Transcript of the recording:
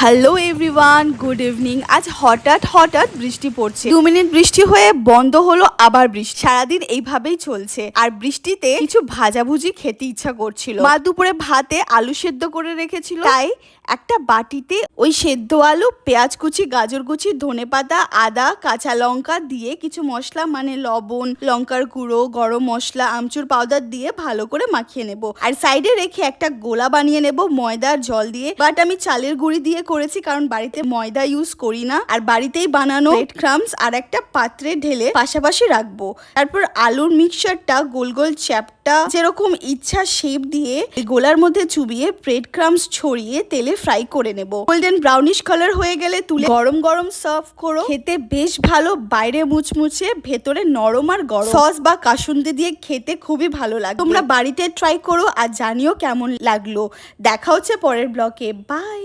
Hello everyone, good evening. আজ হঠাৎ হঠাৎ বৃষ্টি পড়ছে। 2 মিনিট বৃষ্টি হয়ে বন্ধ হলো, আবার বৃষ্টি। সারাদিন এইভাবেই চলছে। আর বৃষ্টিতে কিছু ভাজাভুজি খেতে ইচ্ছা করছিল। মা দুপুরে ভাতে আলু সেদ্ধ করে রেখেছিল, তাই একটা বাটিতে ওই সেদ্ধ আলু, পেঁয়াজ কুচি, গাজর কুচি, ধনেপাতা, আদা, কাঁচা লঙ্কা দিয়ে কিছু মশলা মানে লবণ, লঙ্কার গুঁড়ো, গরম মশলা, আমচুর পাউডার দিয়ে ভালো করে মাখিয়ে নেব। আর সাইডে রেখে একটা গোলা বানিয়ে নেব ময়দার জল দিয়ে। বাট আমি চালের গুঁড়ি দিয়ে করেছি, কারণ বাড়িতে ময়দা ইউজ করি না। আর বাড়িতেই বানানো ব্রেড ক্রামস আর একটা পাত্রে ঢেলে পাশাপাশি রাখবো। তারপর আলুর মিক্সচারটা গোল গোল চ্যাপটা যেরকম ইচ্ছা শেপ দিয়ে গোলার মধ্যে চুবিয়ে ব্রেড ক্রামস ছড়িয়ে তেলে ফ্রাই করে নেব। গোল্ডেন ব্রাউনিশ কালার হয়ে গেলে তুলে গরম গরম সার্ভ করো। খেতে বেশ ভালো, বাইরে মুচমুচে, ভেতরে নরম আর গরম। সস বা কাসুন্দি দিয়ে খেতে খুবই ভালো লাগে। তোমরা বাড়িতে ট্রাই করো আর জানিও কেমন লাগলো। দেখা হচ্ছে পরের ব্লগে। বাই।